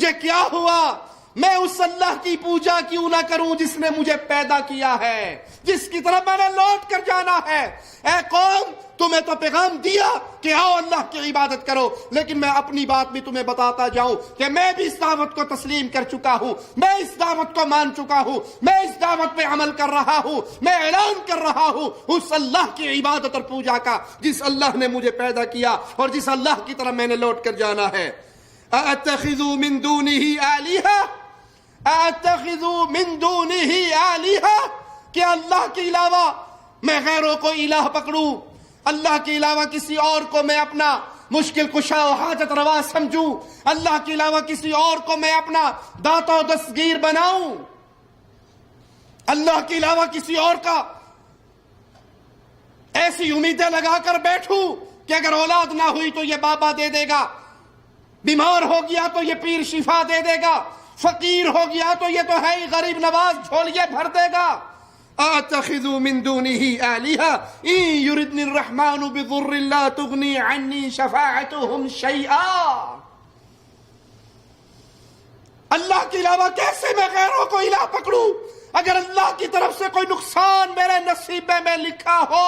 مجھے کیا ہوا؟ میں اس اللہ کی پوجا کیوں نہ کروں جس نے مجھے پیدا کیا ہے، جس کی طرف میں نے لوٹ کر جانا ہے۔ اے قوم، تمہیں تو پیغام دیا کہ آؤ اللہ کی عبادت کرو، لیکن میں اپنی بات بھی تمہیں بتاتا جاؤں کہ میں بھی اس دعوت کو تسلیم کر چکا ہوں، میں اس دعوت کو مان چکا ہوں، میں اس دعوت پہ عمل کر رہا ہوں، میں اعلان کر رہا ہوں اس اللہ کی عبادت اور پوجا کا جس اللہ نے مجھے پیدا کیا اور جس اللہ کی طرف میں نے لوٹ کر جانا ہے۔ اَأَتَّخِذُ مِن دُونِهِ آلِهَةً اَأَتَّخِذُ مِن دُونِهِ آلِهَةً کہ اللہ کے علاوہ میں غیروں کو الہ پکڑوں، اللہ کے علاوہ کسی اور کو میں اپنا مشکل کشا و حاجت روا سمجھوں، اللہ کے علاوہ کسی اور کو میں اپنا داتا و دستگیر بناؤں، اللہ کے علاوہ کسی اور کا ایسی امیدیں لگا کر بیٹھوں کہ اگر اولاد نہ ہوئی تو یہ بابا دے دے گا، بیمار ہو گیا تو یہ پیر شفا دے دے گا، فقیر ہو گیا تو یہ تو ہے ہی غریب نواز جھولیے بھر دے گا۔ أَأَتَّخِذُ مِن دُونِهِ آلِهَةً إِن يُرِدْنِ الرَّحْمَنُ بِضُرٍّ لَا تُغْنِي عَنِّي شَفَاعَتُهُمْ شَيْئًا۔ اللہ کے علاوہ کیسے میں غیروں کو الہ پکڑوں؟ اگر اللہ کی طرف سے کوئی نقصان میرے نصیب میں لکھا ہو،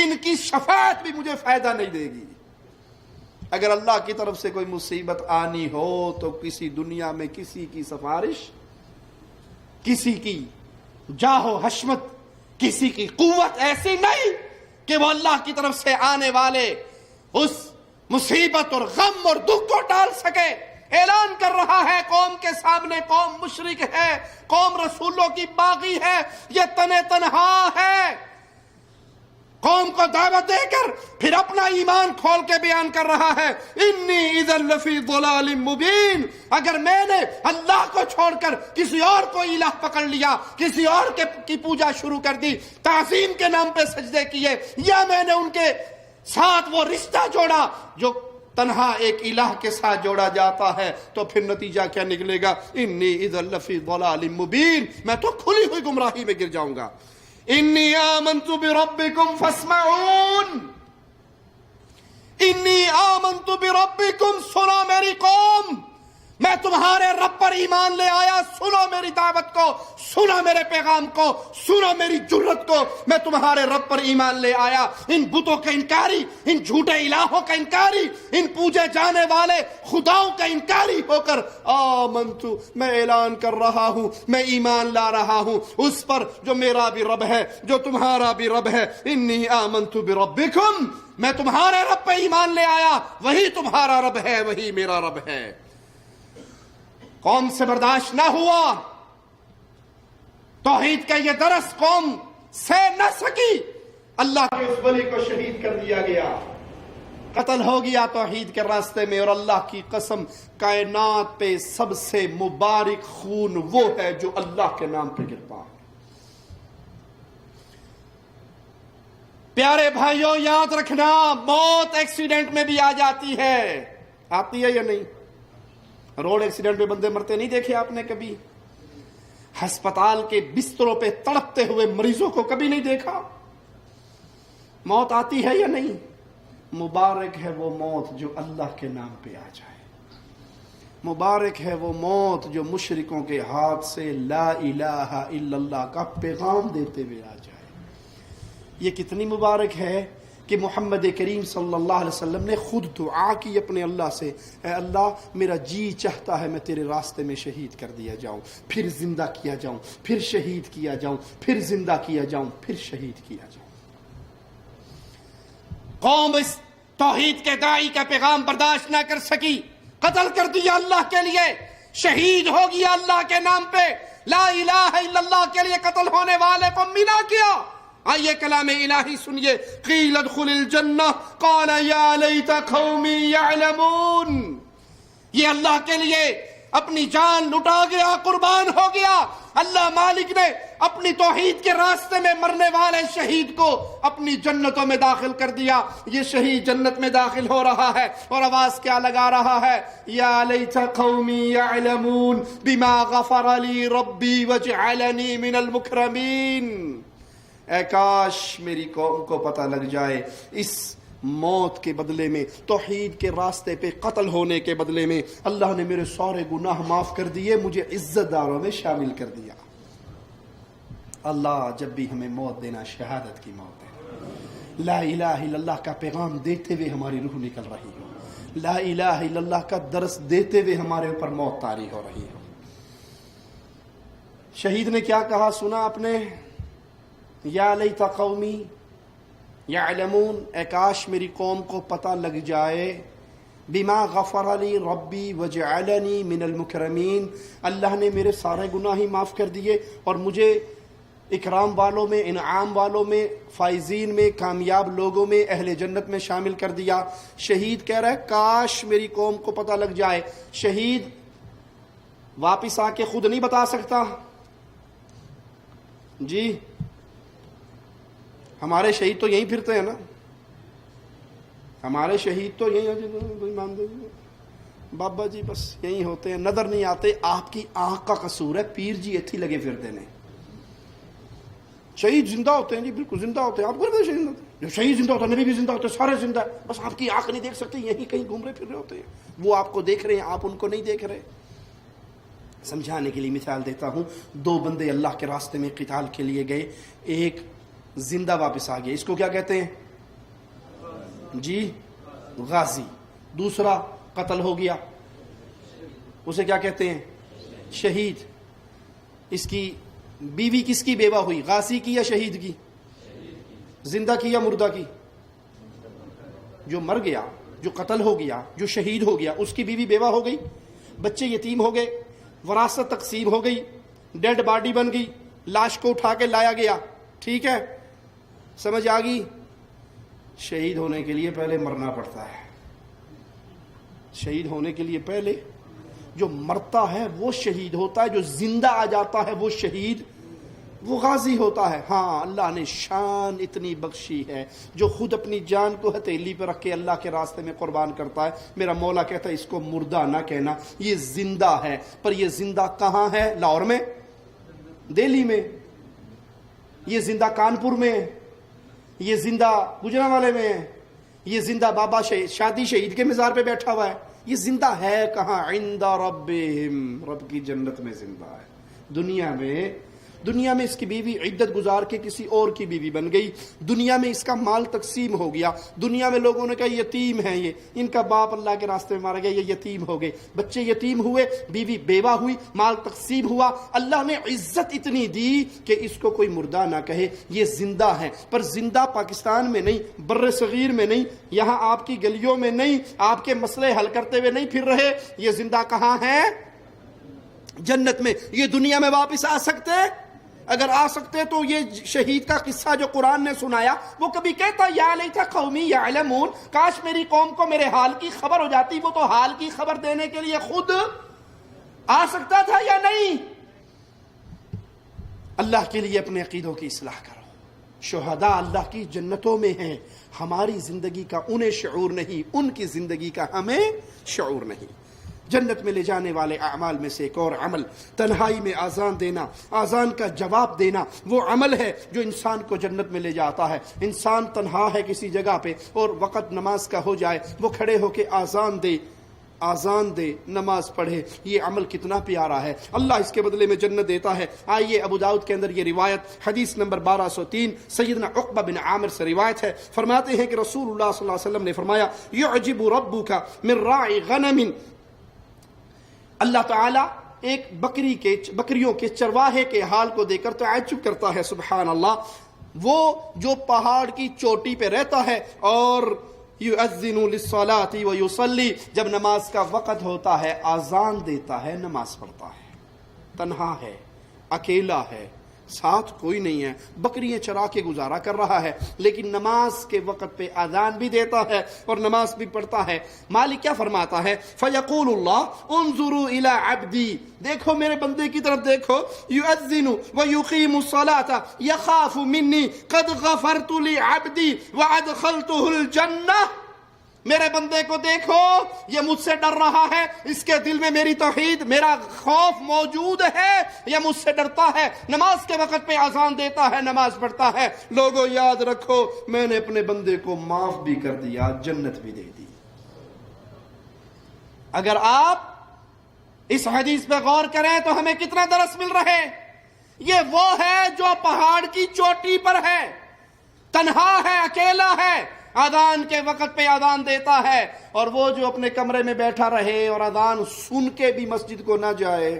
ان کی شفاعت بھی مجھے فائدہ نہیں دے گی۔ اگر اللہ کی طرف سے کوئی مصیبت آنی ہو تو کسی دنیا میں کسی کی سفارش، کسی کی جاہ و حشمت، کسی کی قوت ایسی نہیں کہ وہ اللہ کی طرف سے آنے والے اس مصیبت اور غم اور دکھ کو ٹال سکے۔ اعلان کر رہا ہے قوم کے سامنے، قوم مشرک ہے، قوم رسولوں کی باغی ہے، یہ تنہ تنہا ہے، قوم کو دعوت دے کر پھر اپنا ایمان کھول کے بیان کر رہا ہے، انی اذا لفی ضلال مبین۔ اگر میں نے اللہ کو چھوڑ کر کسی اور کو الہ پکڑ لیا، کسی اور کی پوجا شروع کر دی، تعظیم کے نام پہ سجدے کیے، یا میں نے ان کے ساتھ وہ رشتہ جوڑا جو تنہا ایک الہ کے ساتھ جوڑا جاتا ہے، تو پھر نتیجہ کیا نکلے گا؟ انی اذا لفی ضلال مبین، میں تو کھلی ہوئی گمراہی میں گر جاؤں گا۔ انی آمنت بربکم فاسمعون، انی آمنت بربکم، سنو میری قوم، میں تمہارے رب پر ایمان لے آیا، سنو میری دعوت کو، سنو میرے پیغام کو، سنو میری جرت کو، میں تمہارے رب پر ایمان لے آیا۔ ان بتوں کا انکاری، ان جھوٹے الہوں کا انکاری، ان پوجے جانے والے خداؤں کا انکاری ہو کر آمنت، میں اعلان کر رہا ہوں، میں ایمان لا رہا ہوں اس پر جو میرا بھی رب ہے، جو تمہارا بھی رب ہے۔ انی آمنت بربکم، میں تمہارے رب پہ ایمان لے آیا، وہی تمہارا رب ہے، وہی میرا رب ہے۔ قوم سے برداشت نہ ہوا، توحید کا یہ درس قوم سے نہ سکی، اللہ کے اس ولی کو شہید کر دیا گیا، قتل ہو گیا توحید کے راستے میں۔ اور اللہ کی قسم، کائنات پہ سب سے مبارک خون وہ ہے جو اللہ کے نام پہ گرتا ہے۔ پیارے بھائیوں، یاد رکھنا، موت ایکسیڈنٹ میں بھی آ جاتی ہے، آتی ہے یا نہیں؟ روڈ ایکسیڈنٹ پہ بندے مرتے نہیں دیکھے آپ نے کبھی؟ ہسپتال کے بستروں پہ تڑپتے ہوئے مریضوں کو کبھی نہیں دیکھا؟ موت آتی ہے یا نہیں؟ مبارک ہے وہ موت جو اللہ کے نام پہ آ جائے، مبارک ہے وہ موت جو مشرکوں کے ہاتھ سے لا الہ الا اللہ کا پیغام دیتے ہوئے آ جائے۔ یہ کتنی مبارک ہے کہ محمد کریم صلی اللہ علیہ وسلم نے خود دعا کی اپنے اللہ سے، اے اللہ میرا جی چاہتا ہے میں تیرے راستے میں شہید کر دیا جاؤں، پھر زندہ کیا جاؤں، پھر شہید کیا جاؤں، پھر زندہ کیا جاؤں، پھر شہید کیا جاؤں۔ قوم اس توحید کے داعی کا پیغام برداشت نہ کر سکی، قتل کر دیا اللہ کے لیے، شہید ہو گیا اللہ کے نام پہ، لا الہ الا اللہ کے لیے قتل ہونے والے کو ملا کیا۔ آئیے کلام الہی سنیے، قیل ادخل الجنہ قال یا لیت قومی یعلمون، یہ اللہ کے لیے اپنی جان لٹا گیا، قربان ہو گیا۔ اللہ مالک نے اپنی توحید کے راستے میں مرنے والے شہید کو اپنی جنتوں میں داخل کر دیا۔ یہ شہید جنت میں داخل ہو رہا ہے اور آواز کیا لگا رہا ہے؟ یا لیت قومی یعلمون بما غفر لی ربی وجعلنی من المکرمین۔ اے کاش میری قوم کو پتہ لگ جائے اس موت کے بدلے میں، توحید کے راستے پہ قتل ہونے کے بدلے میں اللہ نے میرے سارے گناہ معاف کر دیے، مجھے عزت داروں میں شامل کر دیا۔ اللہ جب بھی ہمیں موت دینا شہادت کی موت ہے، لا الہ الا اللہ کا پیغام دیتے ہوئے ہماری روح نکل رہی ہو، لا الہ الا اللہ کا درس دیتے ہوئے ہمارے اوپر موت طاری ہو رہی ہو۔ شہید نے کیا کہا سنا آپ نے؟ یا لیت قومی یعلمون، اے کاش میری قوم کو پتہ لگ جائے، بما غفر لی ربی وجعلنی من المکرمین، اللہ نے میرے سارے گناہ ہی معاف کر دیے اور مجھے اکرام والوں میں، انعام والوں میں، فائزین میں، کامیاب لوگوں میں، اہل جنت میں شامل کر دیا۔ شہید کہہ رہا ہے کاش میری قوم کو پتہ لگ جائے۔ شہید واپس آ کے خود نہیں بتا سکتا، جی ہمارے شہید تو یہیں پھرتے ہیں نا، ہمارے شہید تو یہیں بابا جی بس یہیں ہوتے ہیں، نظر نہیں آتے۔ آپ کی آنکھ کا قصور ہے، پیر جی ایتھی لگے پھرتے ہیں۔ شہید زندہ ہوتے ہیں جی، بالکل زندہ ہوتے ہیں، آپ کو شہید ہوتے ہیں، جو شہید زندہ ہوتا ہے، نبی بھی زندہ ہوتے ہیں، سارے زندہ ہیں، بس آپ کی آنکھ نہیں دیکھ سکتے، یہیں کہیں گھوم رہے پھر رہے ہوتے ہیں۔ وہ آپ کو دیکھ رہے ہیں، آپ ان کو نہیں دیکھ رہے۔ سمجھانے کے لیے مثال دیتا ہوں، دو بندے اللہ کے راستے میں قتال کے لیے گئے، ایک زندہ واپس آ گیا، اس کو کیا کہتے ہیں جی؟ غازی۔ دوسرا قتل ہو گیا، اسے کیا کہتے ہیں؟ شہید۔ اس کی بیوی کس کی بیوہ ہوئی، غازی کی یا شہید کی؟ زندہ کی یا مردہ کی؟ جو مر گیا، جو قتل ہو گیا، جو شہید ہو گیا، اس کی بیوی بیوہ ہو گئی، بچے یتیم ہو گئے، وراثت تقسیم ہو گئی، ڈیڈ باڈی بن گئی، لاش کو اٹھا کے لایا گیا، ٹھیک ہے، سمجھ آ گئی؟ شہید ہونے کے لیے پہلے مرنا پڑتا ہے۔ شہید ہونے کے لیے پہلے جو مرتا ہے وہ شہید ہوتا ہے، جو زندہ آ جاتا ہے وہ شہید، وہ غازی ہوتا ہے۔ ہاں اللہ نے شان اتنی بخشی ہے، جو خود اپنی جان کو ہتھیلی پہ رکھ کے اللہ کے راستے میں قربان کرتا ہے۔ میرا مولا کہتا ہے اس کو مردہ نہ کہنا، یہ زندہ ہے۔ پر یہ زندہ کہاں ہے؟ لاہور میں، دہلی میں، یہ زندہ کانپور میں، یہ زندہ گجرانوالے میں ہے، یہ زندہ بابا شادی شہید کے مزار پہ بیٹھا ہوا ہے۔ یہ زندہ ہے کہاں؟ عند ربہم، رب کی جنت میں زندہ ہے۔ دنیا میں اس کی بیوی عدت گزار کے کسی اور کی بیوی بن گئی، دنیا میں اس کا مال تقسیم ہو گیا، دنیا میں لوگوں نے کہا یتیم ہے، یہ ان کا باپ اللہ کے راستے میں مارا گیا، یہ یتیم ہو گئے، بچے یتیم ہوئے، بیوی بیوہ ہوئی، مال تقسیم ہوا۔ اللہ نے عزت اتنی دی کہ اس کو کوئی مردہ نہ کہے، یہ زندہ ہے۔ پر زندہ پاکستان میں نہیں، بر صغیر میں نہیں، یہاں آپ کی گلیوں میں نہیں، آپ کے مسئلے حل کرتے ہوئے نہیں پھر رہے، یہ زندہ کہاں ہے؟ جنت میں۔ یہ دنیا میں واپس آ سکتے؟ اگر آ سکتے تو یہ شہید کا قصہ جو قرآن نے سنایا، وہ کبھی کہتا یا لیت قومی یعلمون، کاش میری قوم کو میرے حال کی خبر ہو جاتی۔ وہ تو حال کی خبر دینے کے لیے خود آ سکتا تھا یا نہیں؟ اللہ کے لیے اپنے عقیدوں کی اصلاح کرو۔ شہداء اللہ کی جنتوں میں ہیں، ہماری زندگی کا انہیں شعور نہیں، ان کی زندگی کا ہمیں شعور نہیں۔ جنت میں لے جانے والے اعمال میں سے ایک اور عمل، تنہائی میں آذان دینا، آذان کا جواب دینا، وہ عمل ہے جو انسان کو جنت میں لے جاتا ہے۔ انسان تنہا ہے کسی جگہ پہ اور وقت نماز کا ہو جائے، وہ کھڑے ہو کے آذان دے، نماز پڑھے، یہ عمل کتنا پیارا ہے، اللہ اس کے بدلے میں جنت دیتا ہے۔ آئیے ابو داؤد کے اندر یہ روایت حدیث نمبر 1203 سیدنا عقبہ بن عامر سے روایت ہے، فرماتے ہیں کہ رسول اللہ صلی اللہ علیہ وسلم نے فرمایا یعجب ربک من راعی غنم، اللہ تعالیٰ ایک بکریوں کے چرواہے کے حال کو دیکھ کر تعجب کرتا ہے، سبحان اللہ، وہ جو پہاڑ کی چوٹی پہ رہتا ہے اور یؤذن للصلاۃ ویصلی، جب نماز کا وقت ہوتا ہے آذان دیتا ہے، نماز پڑھتا ہے، تنہا ہے، اکیلا ہے، ساتھ کوئی نہیں ہے، بکریاں چرا کے گزارا کر رہا ہے، لیکن نماز کے وقت پہ اذان بھی دیتا ہے اور نماز بھی پڑھتا ہے۔ مالک کیا فرماتا ہے؟ فیقول اللہ انظروا الی عبدی، دیکھو میرے بندے کی طرف دیکھو، یؤذن ویقیم الصلاۃ یخاف منی قد غفرت لعبدی وادخلته الجنہ، میرے بندے کو دیکھو، یہ مجھ سے ڈر رہا ہے، اس کے دل میں میری توحید، میرا خوف موجود ہے، یہ مجھ سے ڈرتا ہے، نماز کے وقت پہ اذان دیتا ہے، نماز پڑھتا ہے۔ لوگوں یاد رکھو، میں نے اپنے بندے کو معاف بھی کر دیا، جنت بھی دے دی۔ اگر آپ اس حدیث پہ غور کریں تو ہمیں کتنا درس مل رہا ہے۔ یہ وہ ہے جو پہاڑ کی چوٹی پر ہے، تنہا ہے، اکیلا ہے، اذان کے وقت پہ اذان دیتا ہے، اور وہ جو اپنے کمرے میں بیٹھا رہے اور اذان سن کے بھی مسجد کو نہ جائے،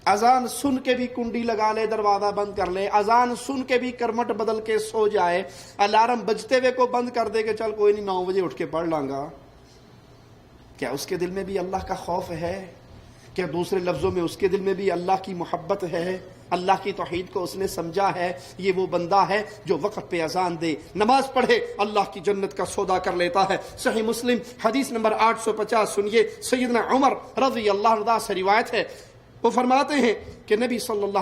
اذان سن کے بھی کنڈی لگا لے، دروازہ بند کر لے، اذان سن کے بھی کرمٹ بدل کے سو جائے، الارم بجتے ہوئے کو بند کر دے کہ چل کوئی نہیں 9 بجے اٹھ کے پڑھ لاں گا، کیا اس کے دل میں بھی اللہ کا خوف ہے؟ کیا دوسرے لفظوں میں اس کے دل میں بھی اللہ کی محبت ہے؟ اللہ کی توحید کو اس نے سمجھا ہے؟ یہ وہ بندہ ہے جو وقت پہ اذان دے، نماز پڑھے، اللہ کی جنت کا سودا کر لیتا ہے۔ صحیح مسلم حدیث نمبر 850 سنیے، سیدنا عمر رضی اللہ عنہ سے روایت ہے، وہ فرماتے ہیں کہ نبی صلی اللہ